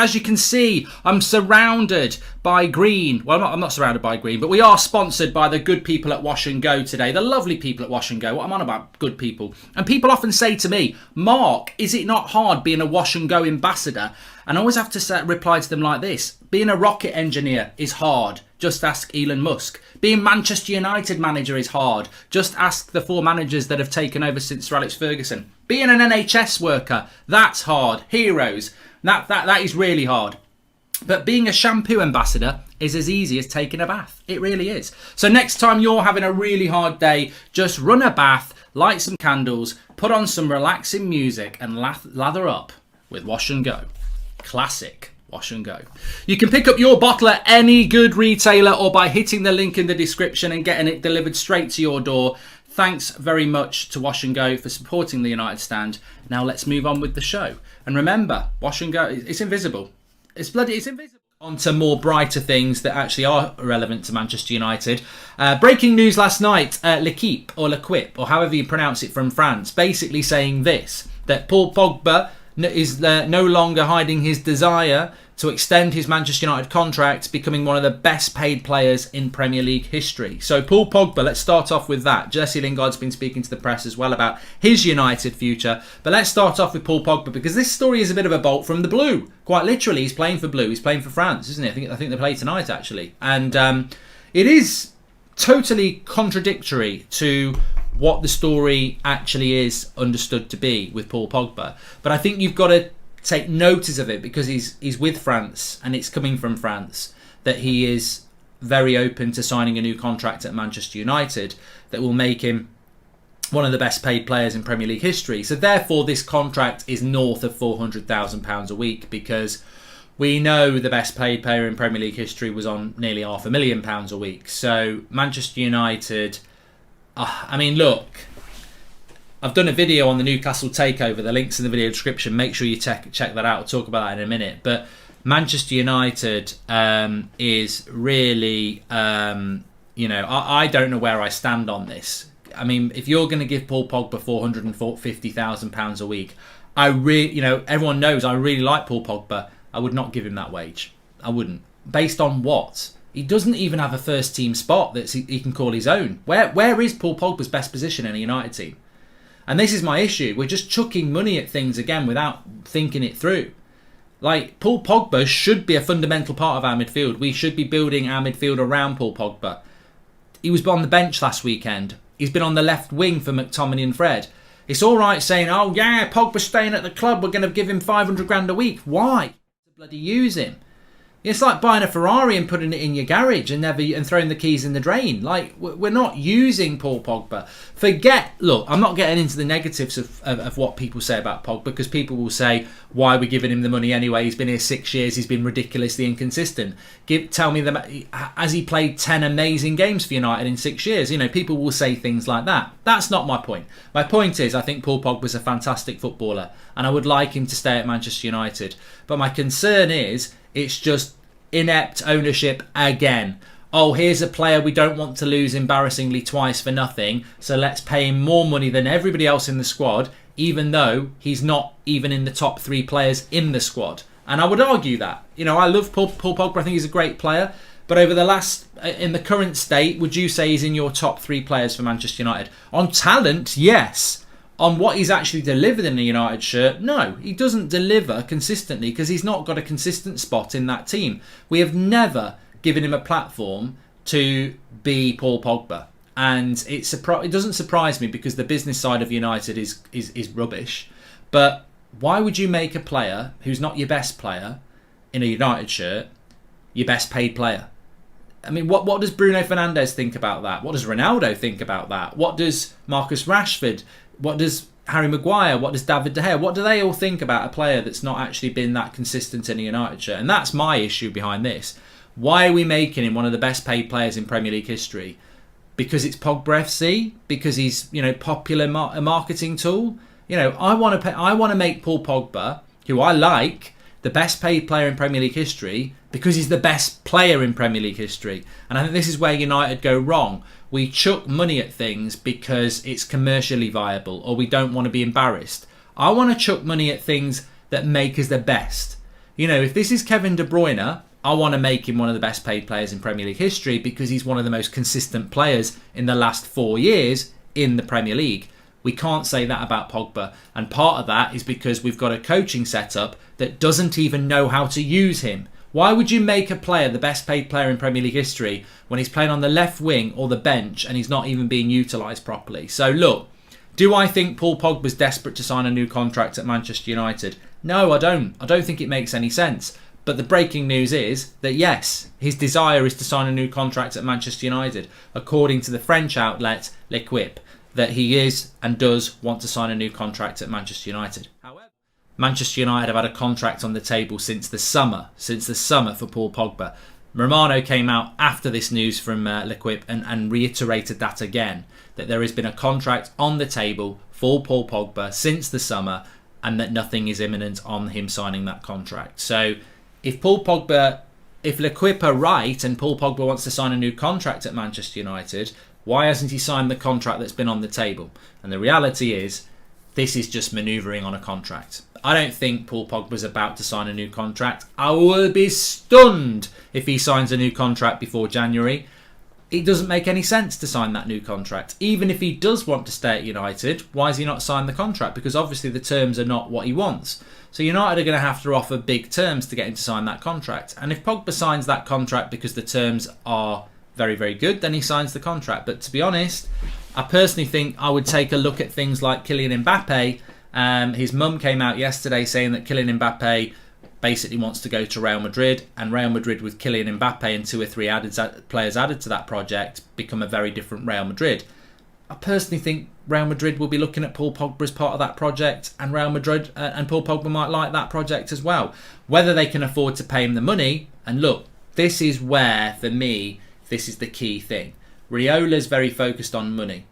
As you can see, I'm surrounded by green. Well, I'm not surrounded by green, but we are sponsored by the good people at Wash and Go today. The lovely people at Wash and Go. What I'm on about, good people. And people often say to me, Mark, is it not hard being a Wash and Go ambassador? And I always have to reply to them like this. Being a rocket engineer is hard. Just ask Elon Musk. Being Manchester United manager is hard. Just ask the 4 managers that have taken over since Sir Alex Ferguson. Being an NHS worker, that's hard. Heroes. That is really hard. But being a shampoo ambassador is as easy as taking a bath. It really is. So next time you're having a really hard day, just run a bath, light some candles, put on some relaxing music and lather up with Wash and Go. Classic Wash and Go. You can pick up your bottle at any good retailer or by hitting the link in the description and getting it delivered straight to your door. Thanks very much to Wash and Go for supporting the United Stand. Now let's move on with the show. And remember, Wash and Go, it's invisible. It's invisible. On to more brighter things that actually are relevant to Manchester United. Breaking news last night, L'Equipe or L'Equipe, or however you pronounce it, from France, basically saying this, that Paul Pogba is no longer hiding his desire to extend his Manchester United contract, becoming one of the best paid players in Premier League history. So Paul Pogba, let's start off with that. Jesse Lingard's been speaking to the press as well about his United future. But let's start off with Paul Pogba, because this story is a bit of a bolt from the blue. Quite literally, he's playing for Blue. He's playing for France, isn't he? I think they play tonight, actually. And it is totally contradictory to what the story actually is understood to be with Paul Pogba. But I think you've got to take notice of it because he's with France and it's coming from France, that he is very open to signing a new contract at Manchester United that will make him one of the best paid players in Premier League history. So therefore this contract is north of £400,000 a week, because we know the best paid player in Premier League history was on nearly £500,000 a week. So Manchester United, I mean, look, I've done a video on the Newcastle takeover. The link's in the video description. Make sure you check that out. I'll talk about that in a minute. But Manchester United is really, I don't know where I stand on this. I mean, if you're going to give Paul Pogba £450,000 a week, everyone knows I really like Paul Pogba. I would not give him that wage. I wouldn't. Based on what? He doesn't even have a first team spot that he can call his own. Where is Paul Pogba's best position in a United team? And this is my issue. We're just chucking money at things again without thinking it through. Like, Paul Pogba should be a fundamental part of our midfield. We should be building our midfield around Paul Pogba. He was on the bench last weekend. He's been on the left wing for McTominay and Fred. It's all right saying, oh yeah, Pogba's staying at the club, we're going to give him 500 grand a week. Why? Bloody use him. It's like buying a Ferrari and putting it in your garage and throwing the keys in the drain. Like, we're not using Paul Pogba. Look, I'm not getting into the negatives of what people say about Pogba, because people will say, why are we giving him the money anyway? He's been here 6 years. He's been ridiculously inconsistent. Tell me, has he played 10 amazing games for United in 6 years? People will say things like that. That's not my point. My point is, I think Paul Pogba's a fantastic footballer and I would like him to stay at Manchester United. But my concern is, it's just inept ownership again. Oh, here's a player we don't want to lose embarrassingly twice for nothing, so let's pay him more money than everybody else in the squad, even though he's not even in the top 3 players in the squad. And I would argue that. I love Paul Pogba. I think he's a great player. But over in the current state, would you say he's in your top 3 players for Manchester United? On talent, yes. On what he's actually delivered in the United shirt, no, he doesn't deliver consistently because he's not got a consistent spot in that team. We have never given him a platform to be Paul Pogba. And it doesn't surprise me, because the business side of United is rubbish. But why would you make a player who's not your best player in a United shirt your best paid player? I mean, what does Bruno Fernandes think about that? What does Ronaldo think about that? What does Marcus Rashford? What does Harry Maguire? What does David De Gea? What do they all think about a player that's not actually been that consistent in a United shirt? And that's my issue behind this. Why are we making him one of the best paid players in Premier League history? Because it's Pogba FC? Because he's popular a marketing tool? I want to make Paul Pogba, who I like, the best paid player in Premier League history, because he's the best player in Premier League history. And I think this is where United go wrong. We chuck money at things because it's commercially viable, or we don't want to be embarrassed. I want to chuck money at things that make us the best. You know, if this is Kevin De Bruyne, I want to make him one of the best paid players in Premier League history because he's one of the most consistent players in the last 4 years in the Premier League. We can't say that about Pogba. And part of that is because we've got a coaching setup that doesn't even know how to use him. Why would you make a player the best paid player in Premier League history when he's playing on the left wing or the bench and he's not even being utilised properly? So look, do I think Paul Pogba's desperate to sign a new contract at Manchester United? No, I don't. I don't think it makes any sense. But the breaking news is that yes, his desire is to sign a new contract at Manchester United, according to the French outlet L'Equipe, that he is and does want to sign a new contract at Manchester United. However, Manchester United have had a contract on the table since the summer for Paul Pogba. Romano came out after this news from L'Equipe and reiterated that again, that there has been a contract on the table for Paul Pogba since the summer and that nothing is imminent on him signing that contract. So if L'Equipe are right and Paul Pogba wants to sign a new contract at Manchester United, why hasn't he signed the contract that's been on the table? And the reality is, this is just manoeuvring on a contract. I don't think Paul Pogba's about to sign a new contract. I will be stunned if he signs a new contract before January. It doesn't make any sense to sign that new contract. Even if he does want to stay at United, why has he not signed the contract? Because obviously the terms are not what he wants. So United are going to have to offer big terms to get him to sign that contract. And if Pogba signs that contract because the terms are very, very good, then he signs the contract. But to be honest, I personally think I would take a look at things like Kylian Mbappe. His mum came out yesterday saying that Kylian Mbappe basically wants to go to Real Madrid, and Real Madrid with Kylian Mbappe and 2 or 3 players added to that project become a very different Real Madrid. I personally think Real Madrid will be looking at Paul Pogba as part of that project, and Real Madrid and Paul Pogba might like that project as well. Whether they can afford to pay him the money, and look, this is where, for me, this is the key thing. Riola's very focused on money.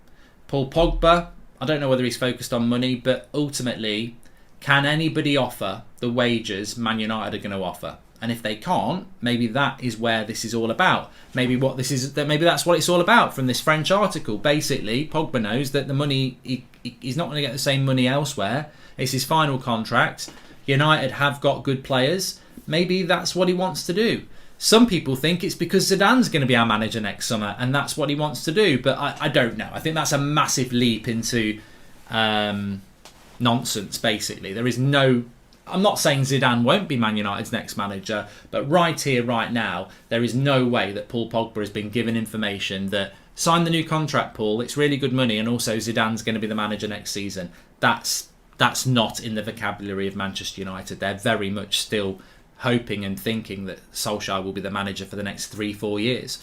Paul Pogba, I don't know whether he's focused on money, but ultimately, can anybody offer the wages Man United are going to offer? And if they can't, maybe that is where this is all about. Maybe that's what it's all about from this French article. Basically, Pogba knows that the money, he's not going to get the same money elsewhere. It's his final contract. United have got good players. Maybe that's what he wants to do. Some people think it's because Zidane's going to be our manager next summer and that's what he wants to do. But I don't know. I think that's a massive leap into nonsense, basically. I'm not saying Zidane won't be Man United's next manager, but right here, right now, there is no way that Paul Pogba has been given information that sign the new contract, Paul, it's really good money, and also Zidane's going to be the manager next season. That's not in the vocabulary of Manchester United. They're very much still hoping and thinking that Solskjaer will be the manager for the next 3-4 years.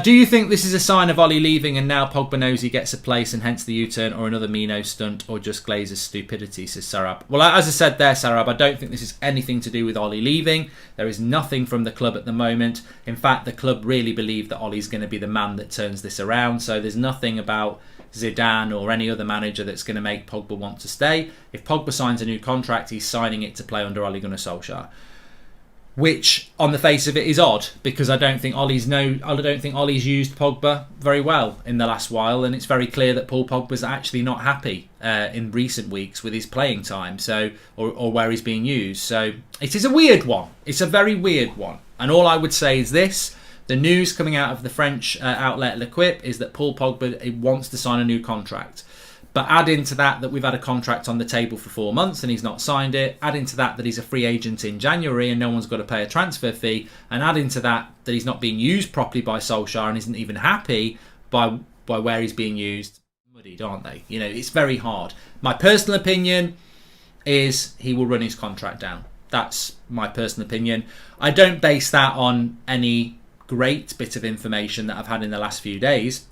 Do you think this is a sign of Ollie leaving and now Pogba knows he gets a place and hence the U-turn, or another Mino stunt, or just Glazer's stupidity, says Sarab? Well, as I said there, Sarab, I don't think this is anything to do with Ollie leaving. There is nothing from the club at the moment. In fact, the club really believe that Ollie's going to be the man that turns this around, so there's nothing about Zidane or any other manager that's going to make Pogba want to stay. If Pogba signs a new contract, he's signing it to play under Ole Gunnar Solskjaer. Which, on the face of it, is odd, because I don't think Ollie's used Pogba very well in the last while, and it's very clear that Paul Pogba's actually not happy in recent weeks with his playing time, or where he's being used. So it is a weird one. It's a very weird one. And all I would say is this: the news coming out of the French outlet L'Equipe is that Paul Pogba wants to sign a new contract. But add into that we've had a contract on the table for 4 months and he's not signed it. Add into that he's a free agent in January and no one's got to pay a transfer fee. And add into that he's not being used properly by Solskjaer and isn't even happy by where he's being used. Muddied, aren't they? You know, it's very hard. My personal opinion is he will run his contract down. That's my personal opinion. I don't base that on any great bit of information that I've had in the last few days.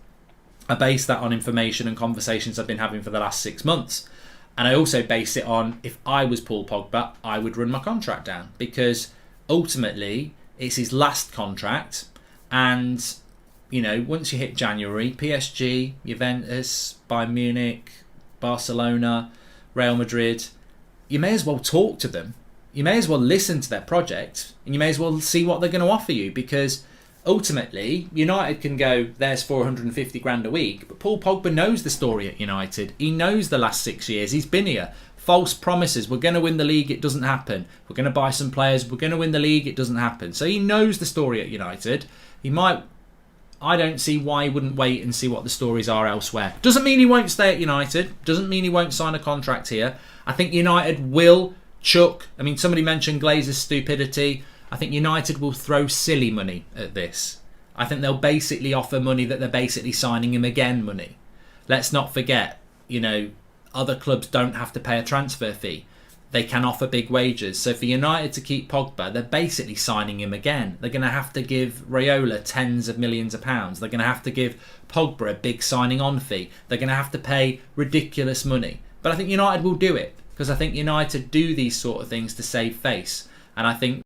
I base that on information and conversations I've been having for the last 6 months. And I also base it on, if I was Paul Pogba, I would run my contract down. Because ultimately, it's his last contract. And, you know, once you hit January, PSG, Juventus, Bayern Munich, Barcelona, Real Madrid, you may as well talk to them. You may as well listen to their project. And you may as well see what they're going to offer you. Because ultimately, United can go, there's 450 grand a week, but Paul Pogba knows the story at United. He knows the last 6 years. He's been here false promises. We're going to win the league, it doesn't happen. We're going to buy some players, we're going to win the league, it doesn't happen. So he knows the story at United. I don't see why he wouldn't wait and see what the stories are elsewhere. Doesn't mean he won't stay at United. Doesn't mean he won't sign a contract here. I think United will chuck. I mean, somebody mentioned Glazer's stupidity. I think United will throw silly money at this. I think they'll basically offer money that they're basically signing him again money. Let's not forget, other clubs don't have to pay a transfer fee. They can offer big wages. So for United to keep Pogba, they're basically signing him again. They're going to have to give Raiola tens of millions of pounds. They're going to have to give Pogba a big signing on fee. They're going to have to pay ridiculous money. But I think United will do it, because I think United do these sort of things to save face. And I think